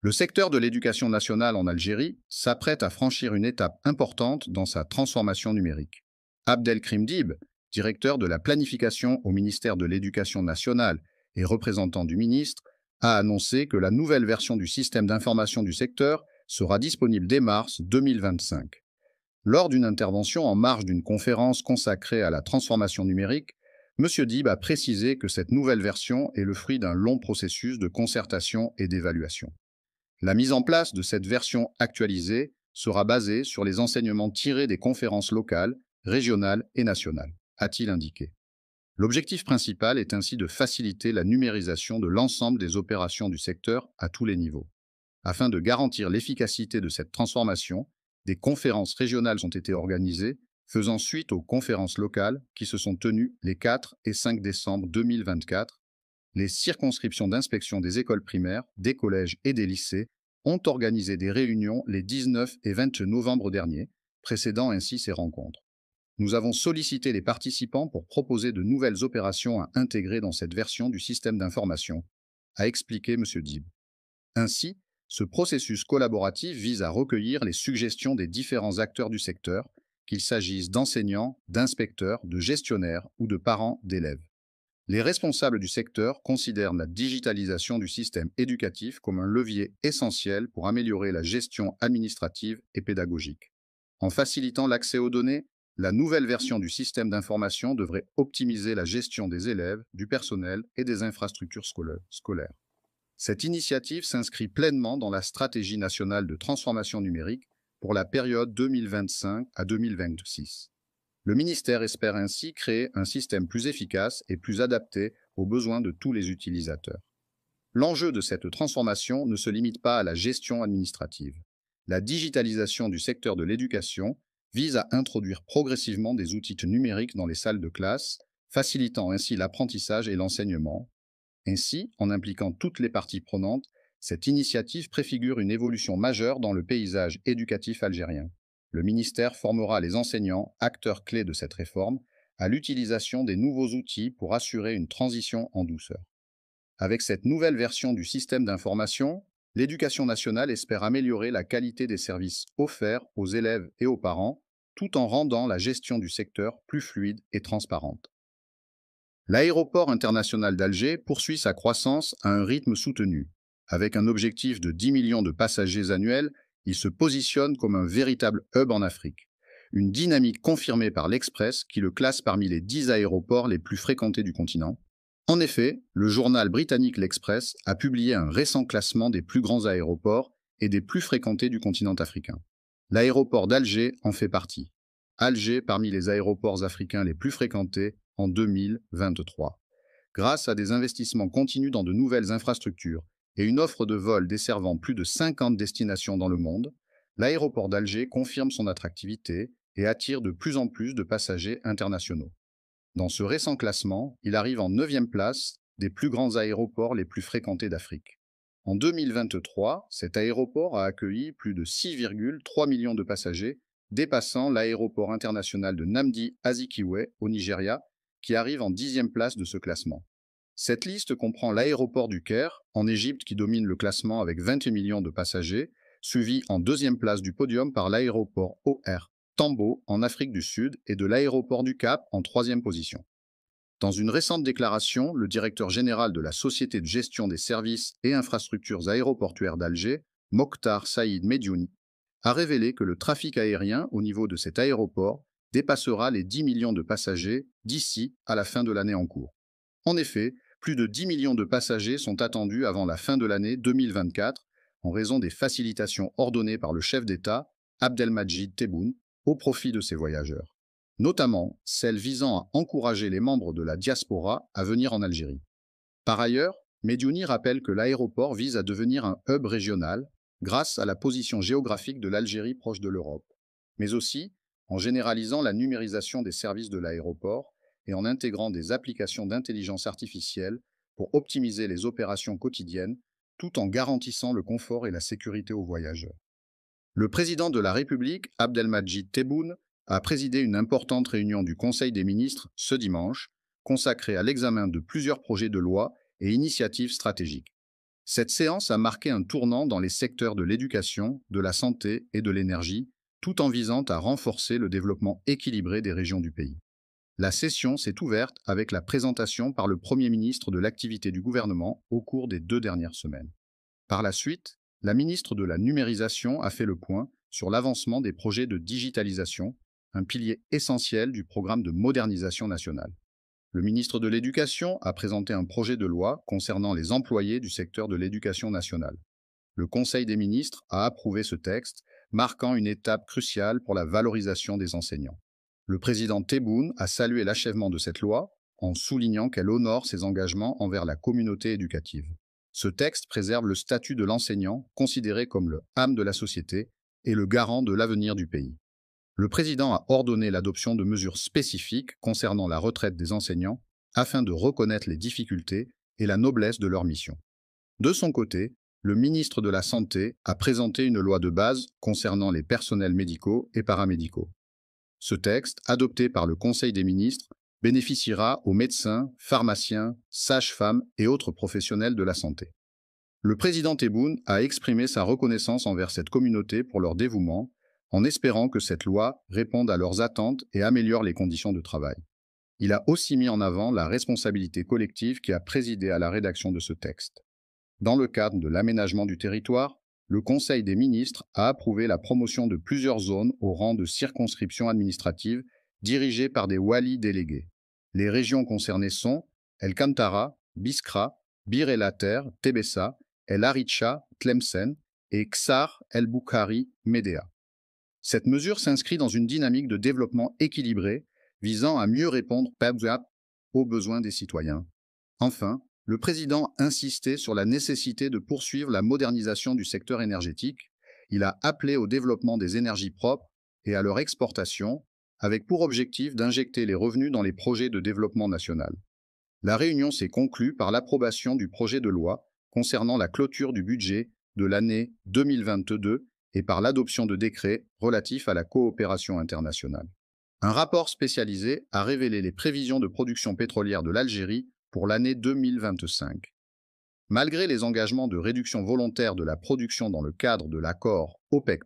Le secteur de l'éducation nationale en Algérie s'apprête à franchir une étape importante dans sa transformation numérique. Abdelkrim Dib, directeur de la planification au ministère de l'Éducation nationale et représentant du ministre, a annoncé que la nouvelle version du système d'information du secteur sera disponible dès mars 2025. Lors d'une intervention en marge d'une conférence consacrée à la transformation numérique, M. Dib a précisé que cette nouvelle version est le fruit d'un long processus de concertation et d'évaluation. La mise en place de cette version actualisée sera basée sur les enseignements tirés des conférences locales, régionales et nationales, a-t-il indiqué. L'objectif principal est ainsi de faciliter la numérisation de l'ensemble des opérations du secteur à tous les niveaux. Afin de garantir l'efficacité de cette transformation, des conférences régionales ont été organisées, faisant suite aux conférences locales qui se sont tenues les 4 et 5 décembre 2024. Les circonscriptions d'inspection des écoles primaires, des collèges et des lycées ont organisé des réunions les 19 et 20 novembre dernier, précédant ainsi ces rencontres. Nous avons sollicité les participants pour proposer de nouvelles opérations à intégrer dans cette version du système d'information, a expliqué M. Dib. Ainsi, ce processus collaboratif vise à recueillir les suggestions des différents acteurs du secteur, qu'il s'agisse d'enseignants, d'inspecteurs, de gestionnaires ou de parents d'élèves. Les responsables du secteur considèrent la digitalisation du système éducatif comme un levier essentiel pour améliorer la gestion administrative et pédagogique. En facilitant l'accès aux données, la nouvelle version du système d'information devrait optimiser la gestion des élèves, du personnel et des infrastructures scolaires. Cette initiative s'inscrit pleinement dans la stratégie nationale de transformation numérique pour la période 2025 à 2026. Le ministère espère ainsi créer un système plus efficace et plus adapté aux besoins de tous les utilisateurs. L'enjeu de cette transformation ne se limite pas à la gestion administrative. La digitalisation du secteur de l'éducation vise à introduire progressivement des outils numériques dans les salles de classe, facilitant ainsi l'apprentissage et l'enseignement. Ainsi, en impliquant toutes les parties prenantes, cette initiative préfigure une évolution majeure dans le paysage éducatif algérien. Le ministère formera les enseignants, acteurs clés de cette réforme, à l'utilisation des nouveaux outils pour assurer une transition en douceur. Avec cette nouvelle version du système d'information, l'Éducation nationale espère améliorer la qualité des services offerts aux élèves et aux parents, tout en rendant la gestion du secteur plus fluide et transparente. L'aéroport international d'Alger poursuit sa croissance à un rythme soutenu. Avec un objectif de 10 millions de passagers annuels, il se positionne comme un véritable hub en Afrique. Une dynamique confirmée par l'Express qui le classe parmi les 10 aéroports les plus fréquentés du continent. En effet, le journal britannique L'Express a publié un récent classement des plus grands aéroports et des plus fréquentés du continent africain. L'aéroport d'Alger en fait partie. Alger parmi les aéroports africains les plus fréquentés en 2023. Grâce à des investissements continus dans de nouvelles infrastructures et une offre de vols desservant plus de 50 destinations dans le monde, l'aéroport d'Alger confirme son attractivité et attire de plus en plus de passagers internationaux. Dans ce récent classement, il arrive en 9e place des plus grands aéroports les plus fréquentés d'Afrique. En 2023, cet aéroport a accueilli plus de 6,3 millions de passagers, dépassant l'aéroport international de Nnamdi Azikiwe au Nigeria, qui arrive en 10e place de ce classement. Cette liste comprend l'aéroport du Caire, en Égypte, qui domine le classement avec 20 millions de passagers, suivi en 2e place du podium par l'aéroport OR Tambo en Afrique du Sud et de l'aéroport du Cap en 3e position. Dans une récente déclaration, le directeur général de la Société de gestion des services et infrastructures aéroportuaires d'Alger, Mokhtar Saïd Mediouni, a révélé que le trafic aérien au niveau de cet aéroport dépassera les 10 millions de passagers d'ici à la fin de l'année en cours. En effet, plus de 10 millions de passagers sont attendus avant la fin de l'année 2024 en raison des facilitations ordonnées par le chef d'État, Abdelmadjid Tebboune, au profit de ces voyageurs, notamment celles visant à encourager les membres de la diaspora à venir en Algérie. Par ailleurs, Mediouni rappelle que l'aéroport vise à devenir un hub régional grâce à la position géographique de l'Algérie proche de l'Europe, mais aussi en généralisant la numérisation des services de l'aéroport et en intégrant des applications d'intelligence artificielle pour optimiser les opérations quotidiennes tout en garantissant le confort et la sécurité aux voyageurs. Le président de la République, Abdelmadjid Tebboune, a présidé une importante réunion du Conseil des ministres ce dimanche, consacrée à l'examen de plusieurs projets de loi et initiatives stratégiques. Cette séance a marqué un tournant dans les secteurs de l'éducation, de la santé et de l'énergie, tout en visant à renforcer le développement équilibré des régions du pays. La session s'est ouverte avec la présentation par le Premier ministre de l'activité du gouvernement au cours des 2 dernières semaines. Par la suite, la ministre de la Numérisation a fait le point sur l'avancement des projets de digitalisation, un pilier essentiel du programme de modernisation nationale. Le ministre de l'Éducation a présenté un projet de loi concernant les employés du secteur de l'éducation nationale. Le Conseil des ministres a approuvé ce texte, marquant une étape cruciale pour la valorisation des enseignants. Le président Tebboune a salué l'achèvement de cette loi en soulignant qu'elle honore ses engagements envers la communauté éducative. Ce texte préserve le statut de l'enseignant, considéré comme le âme de la société et le garant de l'avenir du pays. Le président a ordonné l'adoption de mesures spécifiques concernant la retraite des enseignants afin de reconnaître les difficultés et la noblesse de leur mission. De son côté, le ministre de la Santé a présenté une loi de base concernant les personnels médicaux et paramédicaux. Ce texte, adopté par le Conseil des ministres, bénéficiera aux médecins, pharmaciens, sages-femmes et autres professionnels de la santé. Le président Tebboune a exprimé sa reconnaissance envers cette communauté pour leur dévouement, en espérant que cette loi réponde à leurs attentes et améliore les conditions de travail. Il a aussi mis en avant la responsabilité collective qui a présidé à la rédaction de ce texte. Dans le cadre de l'aménagement du territoire, le Conseil des ministres a approuvé la promotion de plusieurs zones au rang de circonscriptions administratives dirigées par des walis délégués. Les régions concernées sont El Kantara, Biskra, Bir El Ater, Tébessa, El Aricha, Tlemcen et Ksar El Boukhari, Médéa. Cette mesure s'inscrit dans une dynamique de développement équilibré visant à mieux répondre aux besoins des citoyens. Enfin, le président insistait sur la nécessité de poursuivre la modernisation du secteur énergétique. Il a appelé au développement des énergies propres et à leur exportation, avec pour objectif d'injecter les revenus dans les projets de développement national. La réunion s'est conclue par l'approbation du projet de loi concernant la clôture du budget de l'année 2022 et par l'adoption de décrets relatifs à la coopération internationale. Un rapport spécialisé a révélé les prévisions de production pétrolière de l'Algérie pour l'année 2025. Malgré les engagements de réduction volontaire de la production dans le cadre de l'accord OPEC+,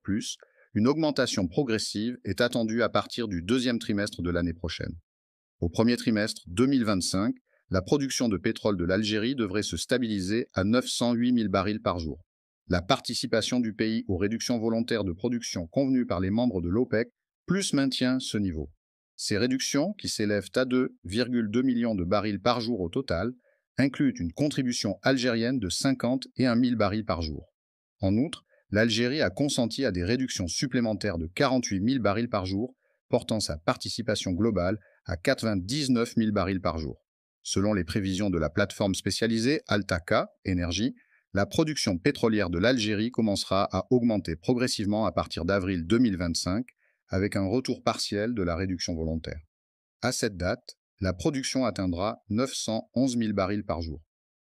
une augmentation progressive est attendue à partir du deuxième trimestre de l'année prochaine. Au premier trimestre 2025, la production de pétrole de l'Algérie devrait se stabiliser à 908 000 barils par jour. La participation du pays aux réductions volontaires de production convenues par les membres de l'OPEC+ maintient ce niveau. Ces réductions, qui s'élèvent à 2,2 millions de barils par jour au total, incluent une contribution algérienne de 51 000 barils par jour. En outre, l'Algérie a consenti à des réductions supplémentaires de 48 000 barils par jour, portant sa participation globale à 99 000 barils par jour. Selon les prévisions de la plateforme spécialisée Altaka Énergie, la production pétrolière de l'Algérie commencera à augmenter progressivement à partir d'avril 2025, avec un retour partiel de la réduction volontaire. À cette date, la production atteindra 911 000 barils par jour.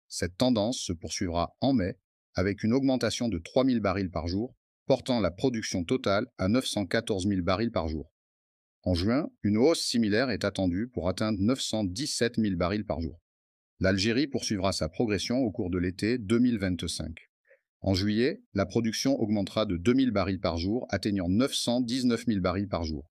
Cette tendance se poursuivra en mai, avec une augmentation de 3 000 barils par jour, portant la production totale à 914 000 barils par jour. En juin, une hausse similaire est attendue pour atteindre 917 000 barils par jour. L'Algérie poursuivra sa progression au cours de l'été 2025. En juillet, la production augmentera de 2 000 barils par jour, atteignant 919 000 barils par jour.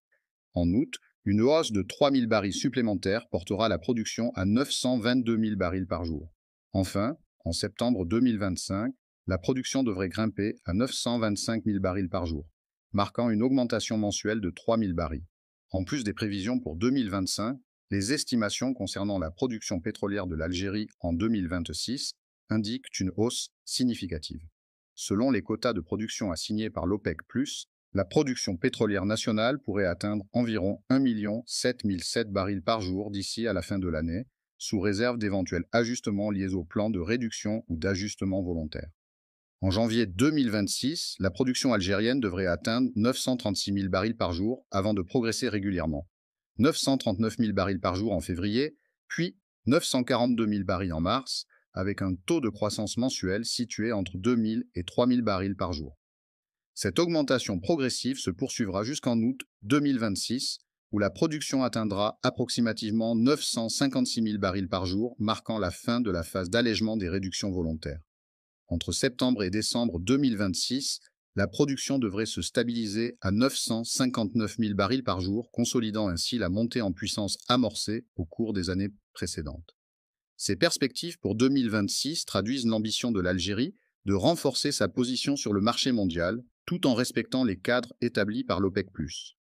En août, une hausse de 3 000 barils supplémentaires portera la production à 922 000 barils par jour. Enfin, en septembre 2025, la production devrait grimper à 925 000 barils par jour, marquant une augmentation mensuelle de 3 000 barils. En plus des prévisions pour 2025, les estimations concernant la production pétrolière de l'Algérie en 2026 indiquent une hausse significative. Selon les quotas de production assignés par l'OPEC+, la production pétrolière nationale pourrait atteindre environ 1 707 barils par jour d'ici à la fin de l'année, sous réserve d'éventuels ajustements liés au plan de réduction ou d'ajustement volontaire. En janvier 2026, la production algérienne devrait atteindre 936 000 barils par jour avant de progresser régulièrement. 939 000 barils par jour en février, puis 942 000 barils en mars, avec un taux de croissance mensuel situé entre 2 000 et 3 000 barils par jour. Cette augmentation progressive se poursuivra jusqu'en août 2026, où la production atteindra approximativement 956 000 barils par jour, marquant la fin de la phase d'allègement des réductions volontaires. Entre septembre et décembre 2026, la production devrait se stabiliser à 959 000 barils par jour, consolidant ainsi la montée en puissance amorcée au cours des années précédentes. Ces perspectives pour 2026 traduisent l'ambition de l'Algérie de renforcer sa position sur le marché mondial, tout en respectant les cadres établis par l'OPEC+.